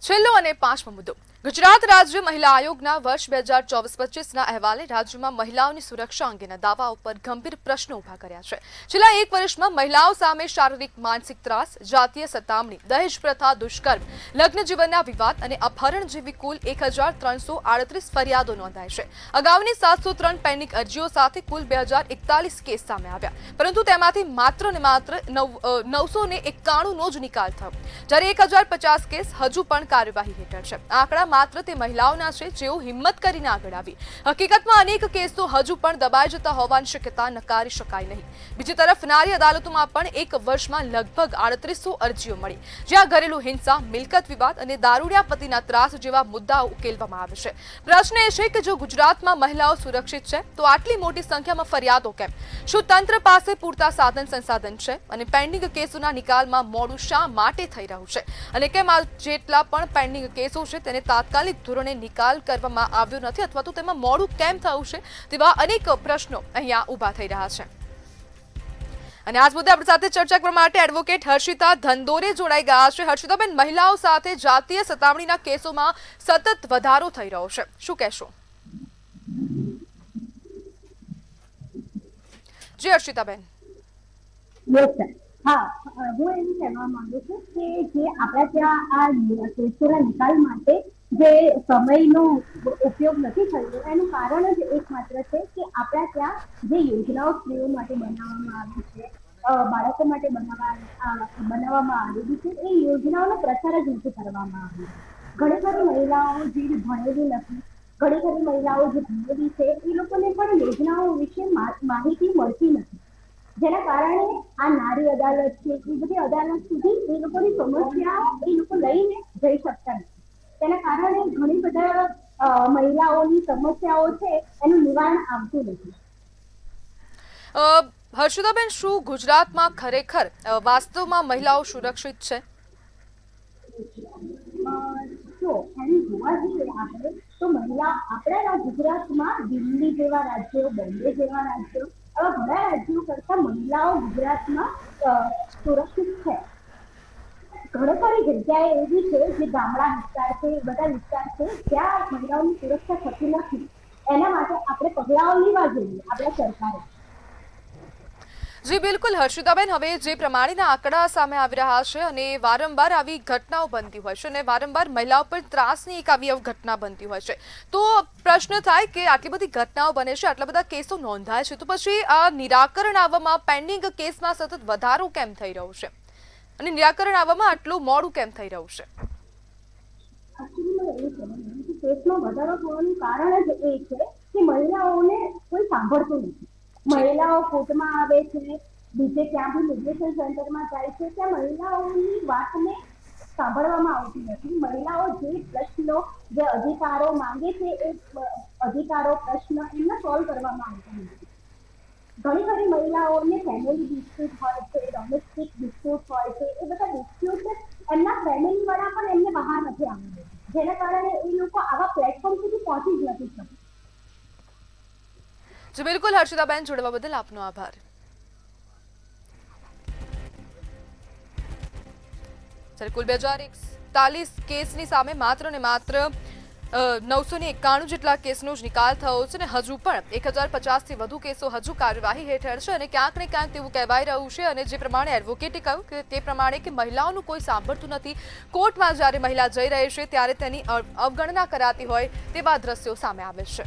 છેલ્લો અને પાંચમો મુદ્દો ગુજરાત રાજ્ય મહિલા આયોગના વર્ષ 2024-25ના અહેવાલે રાજ્યમાં મહિલાઓની સુરક્ષા અંગેના દાવાઓ પર ગંભીર પ્રશ્નો ઊભા કર્યા છે। છેલ્લા એક વર્ષમાં મહિલાઓ સામે શારીરિક માનસિક ત્રાસ, જાતીય સતામણી, દહેજ પ્રથા, દુષ્કર્મ, લગ્ન જીવનના વિવાદ અને અપહરણ જેવી કુલ 1338 ફરિયાદો નોંધાઈ છે। અગાઉની 703 પેન્ડિંગ અરજીઓ સાથે કુલ 2041 કેસ સામે આવ્યા, પરંતુ તેમાંથી માત્ર 991નો જ નિકાલ થયો, જ્યારે 1050 કેસ હજુ પણ કાર્યવાહી હેઠળ છે। આંકડા માત્ર તે મહિલાઓના છે જેઓ હિંમત કરીને આગળ આવી। હકીકતમાં અનેક કેસો હજુ પણ દબાઈ જતા હોવાની શક્યતા નકારી શકાય નહીં। બીજી તરફ નારી અદાલતોમાં પણ એક વર્ષમાં લગભગ 3800 અરજીઓ મળી, જ્યાં ઘરેલુ હિંસા, મિલકત વિવાદ અને દારૂડિયા પતિના ત્રાસ જેવા મુદ્દાઓ ઉકેલવામાં આવે છે। પ્રશ્ન એ છે કે જો ગુજરાતમાં મહિલાઓ સુરક્ષિત છે તો આટલી મોટી સંખ્યામાં ફરિયાદો કેમ? શું તંત્ર પાસે પૂરતા સાધન સંસાધન છે? અને પેન્ડિંગ કેસોના નિકાલમાં મોડું શા માટે થઈ રહ્યું છે? અને કેમ આ જેટલા પણ પેન્ડિંગ કેસો છે તેને તાત્કાલિક ધોરણે નિકાલ કરવામાં આવ્યો નથી અથવા તો તેમાં મોડું કેમ થયું છે? તેવા અનેક પ્રશ્નો અહીંયા ઊભા થઈ રહ્યા છે। અને આજ મુદ્દે આપણી સાથે ચર્ચા કરવા માટે એડવોકેટ હર્ષિતા ધંધોરે જોડાઈ ગયા છે। હર્ષિતાબેન, મહિલાઓ સાથે જાતીય સતામણીના કેસોમાં સતત વધારો થઈ રહ્યો છે, શું કહેશો? જી હર્ષિતાબેન। હા, હું એવું કહેવા માંગુ છું કે જે આપણા ત્યાં આ કેસોના નિકાલ માટે જે સમયનો ઉપયોગ નથી થયો એનું કારણ જ એકમાત્ર છે કે આપણા ત્યાં જે યોજનાઓ સ્ત્રીઓ માટે બનાવવામાં આવી છે, બાળકો માટે બનાવવામાં આવેલી છે, એ યોજનાઓનો પ્રચાર જ નથી કરવામાં આવ્યો। ઘણી ખરી મહિલાઓ જે ભણેલી નથી, ઘણી ખરી મહિલાઓ જે ભણેલી છે, એ લોકોને પણ યોજનાઓ વિશે માહિતી મળતી નથી, જેના કારણે આ નારી અદાલત છે એ બધી અદાલત સુધી એ લોકોની સમસ્યા એ લોકો લઈને જઈ શકતા નથી। તેના કારણે ઘણી બધા મહિલાઓની સમસ્યાઓ છે એનું નિવારણ આવતું નથી। હર્ષિતાબેન, શું ગુજરાતમાં ખરેખર વાસ્તવમાં મહિલાઓ સુરક્ષિત છે? જો એમ જોવા જઈએ આપણે તો મહિલા આપણા ગુજરાતમાં દિલ્હી જેવા રાજ્યો, બોમ્બે જેવા રાજ્યો, આવા ઘણા રાજ્યો કરતા મહિલાઓ ગુજરાતમાં સુરક્ષિત છે। ઘણી ખરી જગ્યાએ એવી છે જે ગામડા વિસ્તાર છે, બધા વિસ્તાર છે જ્યાં મહિલાઓની સુરક્ષા થતી નથી। એના માટે આપણે પગલાઓ લેવા જોઈએ આપણા સરકારે। જી બિલકુલ હર્ષિતાબેન, હવે જે પ્રમાણેના આંકડા સામે આવી રહ્યા છે અને વારંવાર આવી ઘટનાઓ બનતી હોય છે અને વારંવાર મહિલાઓ પર ત્રાસની એક આવી ઘટના બનતી હોય છે, તો પ્રશ્ન થાય કે આટલી બધી ઘટનાઓ બને છે, આટલા બધા કેસો નોંધાય છે, તો પછી આ નિરાકરણ આવવામાં, પેન્ડિંગ કેસમાં સતત વધારો કેમ થઈ રહ્યો છે અને નિરાકરણ આવવામાં આટલું મોડું કેમ થઈ રહ્યું છે? કેસમાં વધારો થવાનું કારણ જ એ છે કે મહિલાઓને કોઈ સાંભળતું નથી। મહિલાઓ કોર્ટમાં આવે છે, બીજે ક્યાં બી મીડિયેશન સેન્ટરમાં જાય છે, ત્યાં મહિલાઓની વાતને સાંભળવામાં આવતી નથી। મહિલાઓ જે પ્રશ્નો, જે અધિકારો માંગે છે એ અધિકારો, પ્રશ્ન એમને સોલ્વ કરવામાં આવતા નથી। ઘણી ખરી મહિલાઓને ફેમિલી ડિસ્પ્યુટ હોય છે, ડોમેસ્ટિક ડિસ્પ્યુટ હોય છે, એ બધા ડિસ્પ્યુટ એમના ફેમિલી વાળા પણ એમને બહાર નથી આવવા દેતા, જેના કારણે એ લોકો આવા પ્લેટફોર્મ સુધી પહોંચી જ નથી શકતા। જી બિલકુલ હર્ષિતાબેન, જોડવા બદલ આપનો આભાર। કુલ 2041 કેસની સામે માત્ર ને માત્ર 991 જેટલા કેસનો જ નિકાલ થયો છે અને હજુ પણ 1050થી વધુ કેસો હજુ કાર્યવાહી હેઠળ છે અને ક્યાંક ને ક્યાંક તેવું કહેવાઈ રહ્યું છે અને જે પ્રમાણે એડવોકેટે કહ્યું કે તે પ્રમાણે કે મહિલાઓનું કોઈ સાંભળતું નથી। કોર્ટમાં જ્યારે મહિલા જઈ રહી છે ત્યારે તેની અવગણના કરાતી હોય તેવા દ્રશ્યો સામે આવે છે।